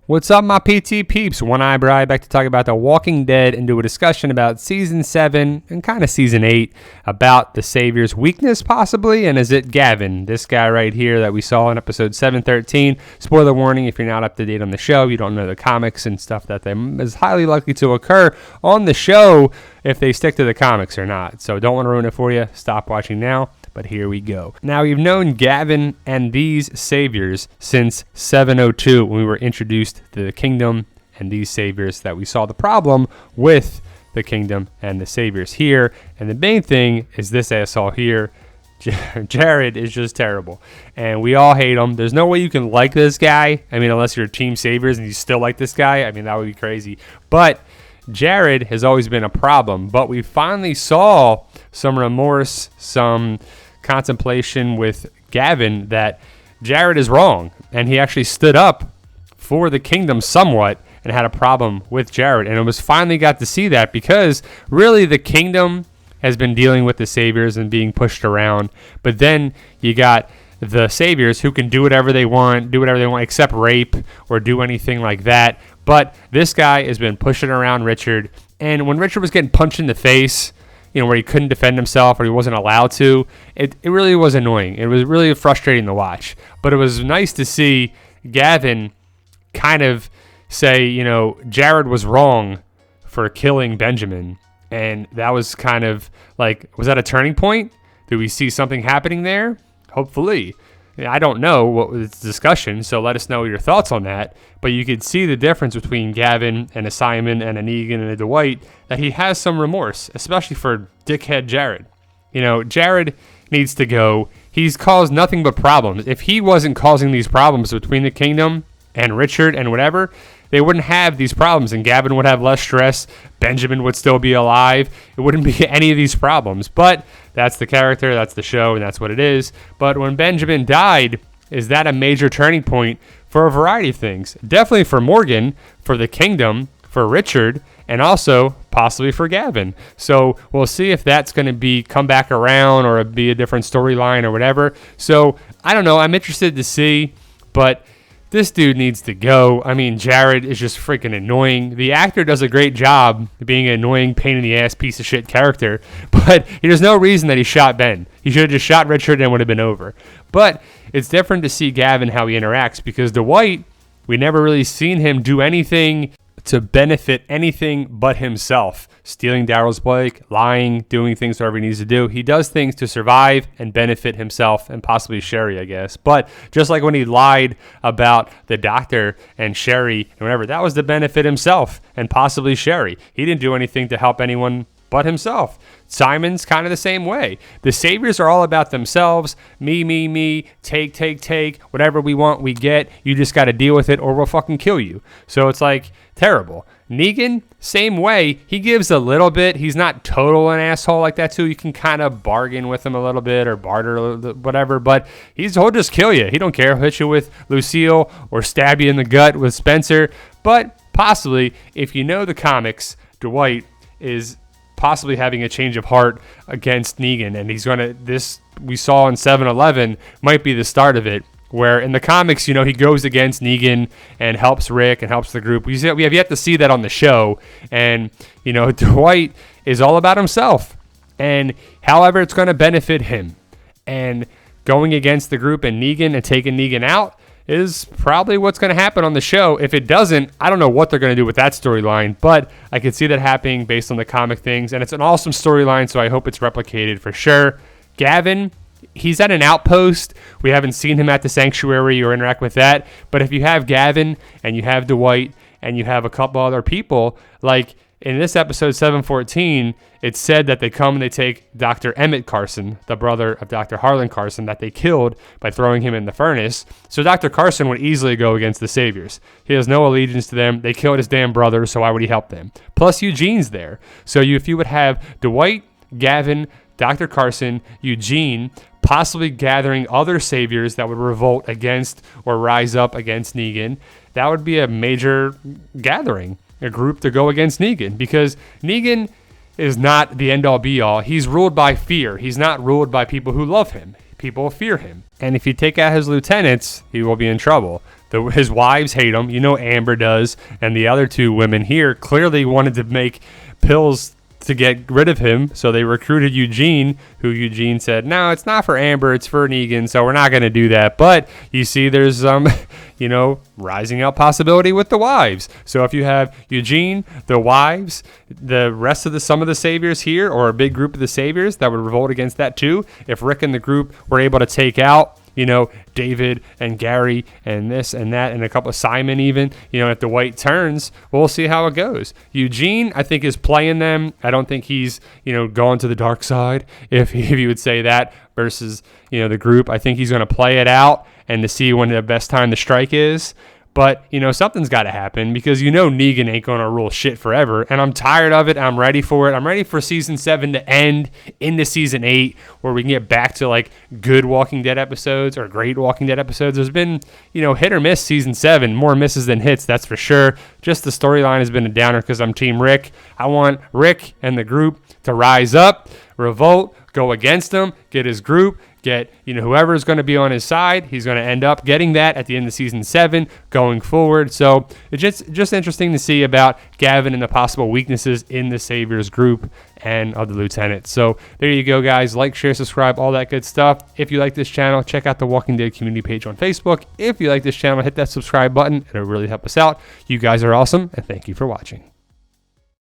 What's up, my PT peeps? One Eyebrow back to talk about The Walking Dead and do a discussion about Season 7 and kind of Season 8 about the Savior's weakness, possibly, and is it Gavin, this guy right here that we saw in episode 713. Spoiler warning, if you're not up to date on the show, you don't know the comics and stuff that is highly likely to occur on the show if they stick to the comics or not. So don't want to ruin it for you. Stop watching now. But here we go. Now, we've known Gavin and these saviors since 702 when we were introduced to the kingdom and these saviors, that we saw the problem with the kingdom and the saviors here. And the main thing is this asshole here. Jared is just terrible. And we all hate him. There's no way you can like this guy. I mean, unless you're Team Saviors and you still like this guy. I mean, that would be crazy. But Jared has always been a problem. But we finally saw some remorse, some contemplation with Gavin that Jared is wrong, and he actually stood up for the kingdom somewhat and had a problem with Jared. And it was finally got to see that, because really the kingdom has been dealing with the saviors and being pushed around, but then you got the saviors who can do whatever they want except rape or do anything like that. But this guy has been pushing around Richard, and when Richard was getting punched in the face, where he couldn't defend himself or he wasn't allowed to, it really was annoying. It was really frustrating to watch. But it was nice to see Gavin kind of say, Jared was wrong for killing Benjamin. And that was kind of like, was that a turning point? Do we see something happening there? Hopefully. I don't know what was the discussion, so let us know your thoughts on that. But you could see the difference between Gavin and a Simon and a Negan and a Dwight, that he has some remorse, especially for dickhead Jared. Jared needs to go. He's caused nothing but problems. If he wasn't causing these problems between the kingdom and Richard and whatever, they wouldn't have these problems, and Gavin would have less stress. Benjamin would still be alive. It wouldn't be any of these problems. But that's the character, that's the show, and that's what it is. But when Benjamin died, is that a major turning point for a variety of things? Definitely for Morgan, for the kingdom, for Richard, and also possibly for Gavin. So we'll see if that's going to come back around or be a different storyline or whatever. So I don't know. I'm interested to see, but this dude needs to go. I mean, Jared is just freaking annoying. The actor does a great job being an annoying, pain-in-the-ass piece of shit character, but there's no reason that he shot Ben. He should have just shot Richard and it would have been over. But it's different to see Gavin, how he interacts, because Dwight, we never really seen him do anything to benefit anything but himself. Stealing Daryl's bike, lying, doing things whatever he needs to do. He does things to survive and benefit himself and possibly Sherry, I guess. But just like when he lied about the doctor and Sherry and whatever, that was to benefit himself and possibly Sherry. He didn't do anything to help anyone but himself. Simon's kind of the same way. The saviors are all about themselves. Me, take. Whatever we want, we get. You just got to deal with it or we'll fucking kill you. So it's like terrible. Negan, same way. He gives a little bit. He's not total an asshole like that too. You can kind of bargain with him a little bit or barter whatever, but he'll just kill you. He don't care. He'll hit you with Lucille or stab you in the gut with Spencer. But possibly, if you know the comics, Dwight is possibly having a change of heart against Negan, and this we saw in 7-11 might be the start of it, where in the comics, he goes against Negan and helps Rick and helps the group. We have yet to see that on the show, and Dwight is all about himself, and however it's going to benefit him, and going against the group and Negan and taking Negan out is probably what's going to happen on the show. If it doesn't, I don't know what they're going to do with that storyline, but I could see that happening based on the comic things, and it's an awesome storyline, so I hope it's replicated for sure. Gavin, he's at an outpost. We haven't seen him at the sanctuary or interact with that, but if you have Gavin and you have Dwight and you have a couple other people, like in this episode 714, it's said that they come and they take Dr. Emmett Carson, the brother of Dr. Harlan Carson, that they killed by throwing him in the furnace. So Dr. Carson would easily go against the Saviors. He has no allegiance to them. They killed his damn brother, so why would he help them? Plus Eugene's there. So if you would have Dwight, Gavin, Dr. Carson, Eugene, possibly gathering other Saviors that would revolt against or rise up against Negan, that would be a major gathering, a group to go against Negan, because Negan is not the end-all be-all. He's ruled by fear. He's not ruled by people who love him. People fear him. And if you take out his lieutenants, he will be in trouble. His wives hate him. You know Amber does. And the other two women here clearly wanted to make pills to get rid of him. So they recruited Eugene, who Eugene said, no, it's not for Amber, it's for Negan, so we're not going to do that. But you see there's rising up possibility with the wives. So if you have Eugene, the wives, the rest of some of the saviors here, or a big group of the saviors that would revolt against that too, if Rick and the group were able to take out David and Gary and this and that and a couple of Simon even, if the white turns, we'll see how it goes. Eugene, I think, is playing them. I don't think he's, going to the dark side, if you would say that, versus, the group. I think he's going to play it out and to see when the best time to strike is. But, something's got to happen because Negan ain't going to rule shit forever. And I'm tired of it. I'm ready for it. I'm ready for season 7 to end into season 8 where we can get back to like good Walking Dead episodes or great Walking Dead episodes. There's been, hit or miss season 7, more misses than hits, that's for sure. Just the storyline has been a downer because I'm Team Rick. I want Rick and the group to rise up, revolt, go against him, get his group, get whoever is going to be on his side. He's going to end up getting that at the end of season 7 going forward. So it's just interesting to see about Gavin and the possible weaknesses in the Saviors group and of the Lieutenant. So there you go, guys. Like, share, subscribe, all that good stuff. If you like this channel, check out the Walking Dead community page on Facebook. If you like this channel, hit that subscribe button. It'll really help us out. You guys are awesome, and thank you for watching.